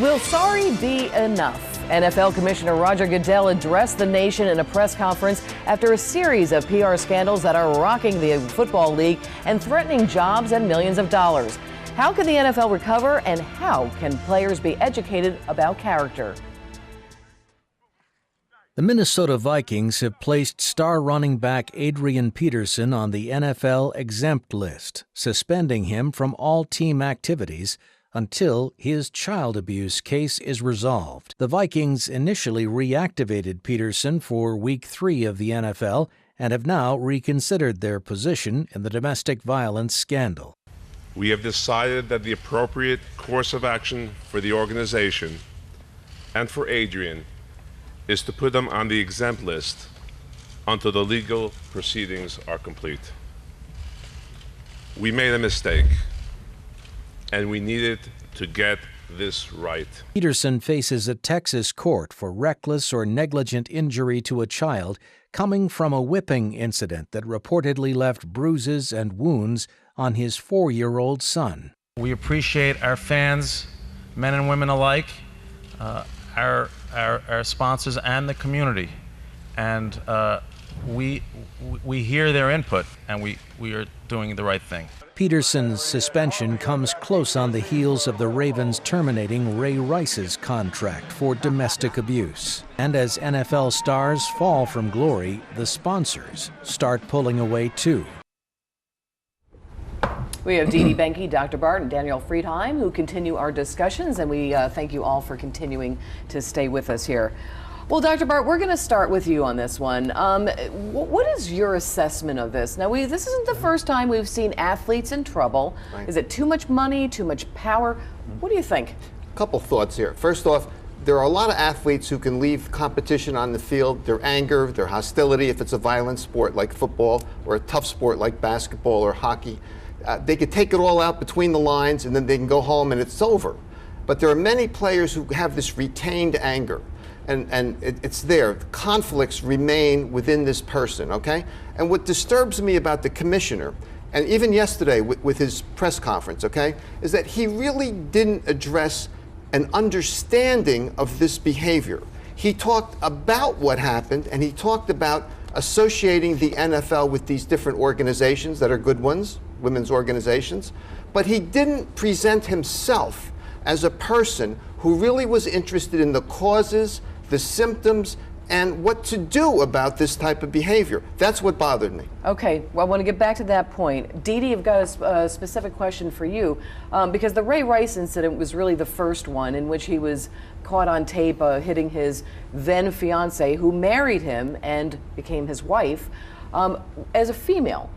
Will sorry be enough? NFL Commissioner Roger Goodell addressed the nation in a press conference after a series of PR scandals that are rocking the football league and threatening jobs and millions of dollars. How can the NFL recover, and how can players be educated about character? The Minnesota Vikings have placed star running back Adrian Peterson on the NFL exempt list, suspending him from all team activities until his child abuse case is resolved. The Vikings initially reactivated Peterson for Week 3 of the NFL and have now reconsidered their position in the domestic violence scandal. We have decided that the appropriate course of action for the organization and for Adrian is to put him on the exempt list until the legal proceedings are complete. We made a mistake, and we needed to get this right. Peterson faces a Texas court for reckless or negligent injury to a child coming from a whipping incident that reportedly left bruises and wounds on his 4-year-old son. We appreciate our fans, men and women alike, our sponsors and the community, and we hear their input, and we are doing the right thing. Peterson's suspension comes close on the heels of the Ravens terminating Ray Rice's contract for domestic abuse. And as NFL stars fall from glory, the sponsors start pulling away too. We have Dee Dee Benke, Dr. Bart, and Daniel Friedheim who continue our discussions, and we thank you all for continuing to stay with us here. Well, Dr. Bart, we're going to start with you on this one. What is your assessment of this? Now, this isn't the first time we've seen athletes in trouble. Right. Is it too much money, too much power? What do you think? A couple thoughts here. First off, there are a lot of athletes who can leave competition on the field, their anger, their hostility, if it's a violent sport like football or a tough sport like basketball or hockey. They could take it all out between the lines and then they can go home and it's over. But there are many players who have this retained anger. And it's there. Conflicts remain within this person, okay? And what disturbs me about the commissioner, and even yesterday with his press conference, okay, is that he really didn't address an understanding of this behavior. He talked about what happened, and he talked about associating the NFL with these different organizations that are good ones, women's organizations, but he didn't present himself as a person who really was interested in the causes, the symptoms, and what to do about this type of behavior. That's what bothered me. Okay, well, I want to get back to that point. Dee Dee, I've got a specific question for you, because the Ray Rice incident was really the first one in which he was caught on tape hitting his then fiance, who married him and became his wife. As a female,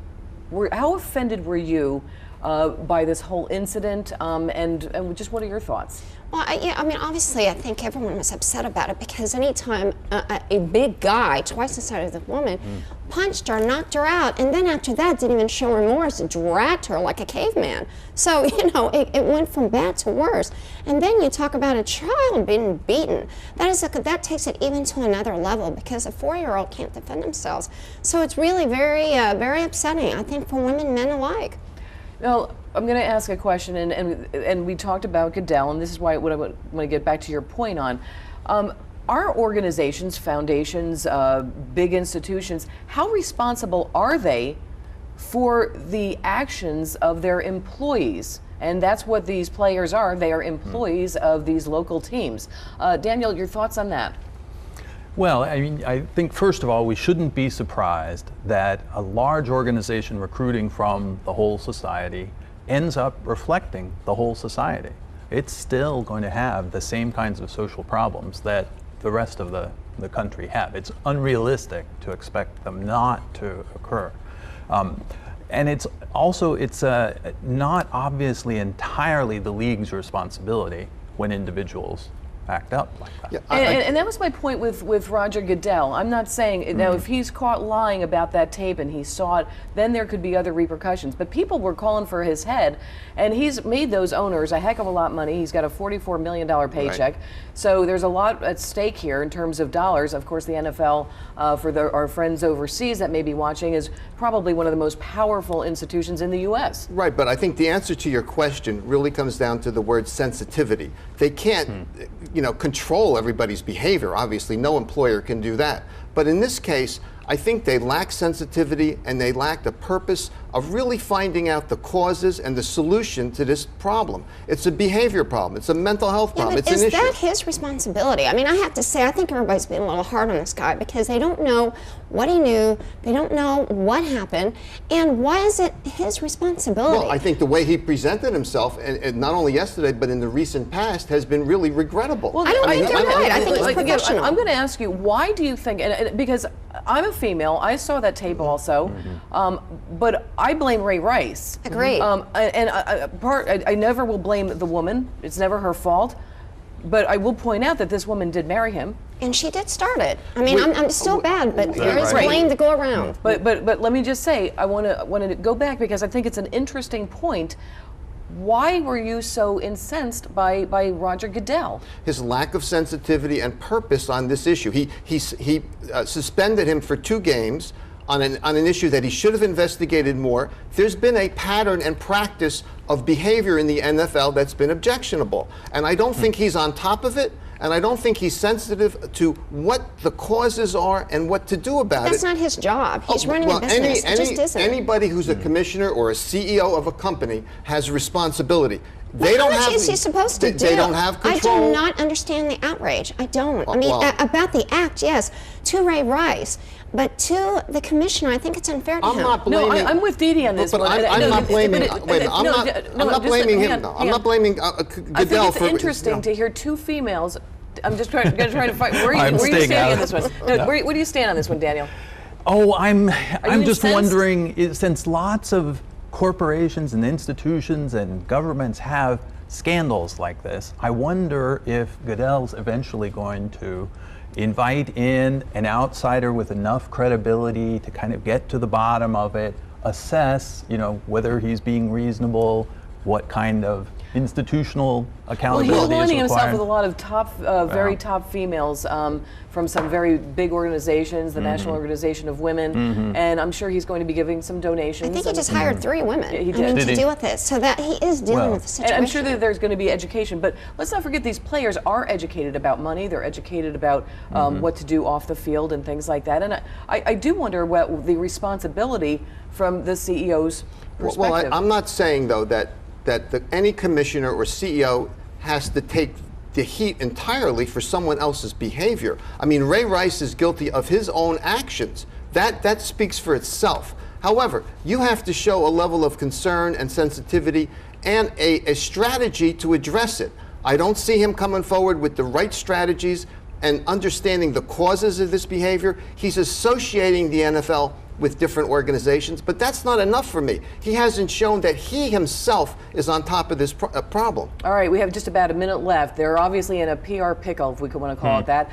how offended were you by this whole incident, and just what are your thoughts? Well, yeah, I mean, obviously, I think everyone was upset about it because anytime a big guy, twice the size of the woman, punched her, knocked her out, and then after that didn't even show remorse, dragged her like a caveman. So, you know, it went from bad to worse. And then you talk about a child being beaten. That takes it even to another level because a 4-year-old can't defend themselves. So it's really very, very upsetting, I think, for women and men alike. Well, I'm going to ask a question, and we talked about Goodell, and this is what I want to get back to your point on. Our organizations, foundations, big institutions, how responsible are they for the actions of their employees? And that's what these players are. They are employees of these local teams. Daniel, your thoughts on that? Well, I mean, I think first of all, we shouldn't be surprised that a large organization recruiting from the whole society ends up reflecting the whole society. It's still going to have the same kinds of social problems that the rest of the country have. It's unrealistic to expect them not to occur. And it's also, not obviously entirely the league's responsibility when individuals act up like that. Yeah, And that was my point with Roger Goodell. I'm not saying, now if he's caught lying about that tape and he saw it, then there could be other repercussions. But people were calling for his head, and he's made those owners a heck of a lot of money. He's got a $44 million paycheck. Right. So there's a lot at stake here in terms of dollars. Of course, the NFL, for our friends overseas that may be watching, is probably one of the most powerful institutions in the U.S. Right, but I think the answer to your question really comes down to the word sensitivity. They can't, control everybody's behavior. Obviously, no employer can do that. But in this case, I think they lack sensitivity and they lack the purpose of really finding out the causes and the solution to this problem. It's a behavior problem. It's a mental health problem. But it's an issue. is that his responsibility? I mean, I have to say, I think everybody's being a little hard on this guy because they don't know what he knew, they don't know what happened, and why is it his responsibility? Well, I think the way he presented himself, and not only yesterday, but in the recent past, has been really regrettable. I don't think you're right. I think he's professional. I'm going to ask you, why do you think, and because I'm a female, I saw that tape also, but I blame Ray Rice. Agreed. I never will blame the woman. It's never her fault. But I will point out that this woman did marry him. And she did start it. I mean, I'm still bad, but there is right. blame to go around. But let me just say, I want to go back because I think it's an interesting point. Why were you so incensed by Roger Goodell? His lack of sensitivity and purpose on this issue. He suspended him for 2 games on an issue that he should have investigated more. There's been a pattern and practice of behavior in the NFL that's been objectionable. And I don't think he's on top of it, and I don't think he's sensitive to what the causes are and what to do about That's it. not his job. He's running a business. It just isn't. Anybody who's a commissioner or a CEO of a company has responsibility. They How don't much have. is he supposed to do? They don't have control. I do not understand the outrage. I don't. I mean, about the act, yes, to Ray Rice, but to the commissioner, I think it's unfair to him. I'm not blaming. No, I'm with Dee Dee on this but one. I'm not blaming. Wait, I'm not blaming him. No, I'm not blaming I Goodell think it's for. interesting to hear 2 females. I'm just trying to find. Where I'm are you staying standing out on of this one? No, where do you stand on this one, Daniel? Oh, I'm just incensed? wondering, since lots of corporations and institutions and governments have scandals like this, I wonder if Goodell's eventually going to invite in an outsider with enough credibility to kind of get to the bottom of it, assess, whether he's being reasonable, what kind of institutional accountability Well, he's aligning is himself required. with a lot of top, very top females from some very big organizations, the National Organization of Women, and I'm sure he's going to be giving some donations. I think he just hired 3 women. He did. to deal with this, so that he is dealing with the situation. And I'm sure that there's going to be education, but let's not forget these players are educated about money. They're educated about what to do off the field and things like that. And I do wonder what the responsibility from the CEO's perspective. Well, I'm not saying though that any commissioner or CEO has to take the heat entirely for someone else's behavior. I mean, Ray Rice is guilty of his own actions. That speaks for itself. However, you have to show a level of concern and sensitivity and a strategy to address it. I don't see him coming forward with the right strategies and understanding the causes of this behavior. He's associating the NFL with different organizations, but that's not enough for me. He hasn't shown that he himself is on top of this problem. All right, we have just about a minute left. They're obviously in a PR pickle, if we could want to call it that.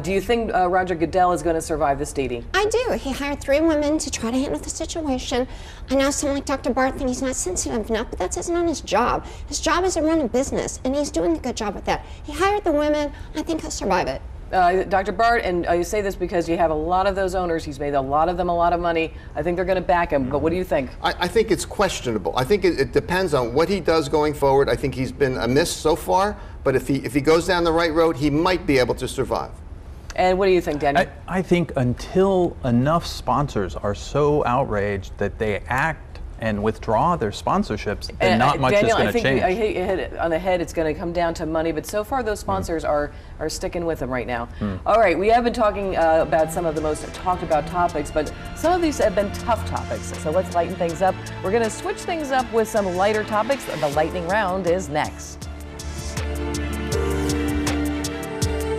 Do you think Roger Goodell is going to survive this, Dee Dee? I do. He hired 3 women to try to handle the situation. I know someone like Dr. Bart thinks he's not sensitive enough, but that's not his job. His job is to run a business, and he's doing a good job with that. He hired the women. I think he'll survive it. Dr. Bart, and you say this because you have a lot of those owners. He's made a lot of them a lot of money. I think they're going to back him, but what do you think? I think it's questionable. I think it depends on what he does going forward. I think he's been amiss so far, but if he goes down the right road, he might be able to survive. And what do you think, Daniel? I think until enough sponsors are so outraged that they act and withdraw their sponsorships, then not much Daniel, is going to I think change. I hit it on the head. It's going to come down to money, but so far those sponsors are sticking with them right now. All right, we have been talking about some of the most talked about topics, but some of these have been tough topics. So let's lighten things up. We're going to switch things up with some lighter topics. The lightning round is next.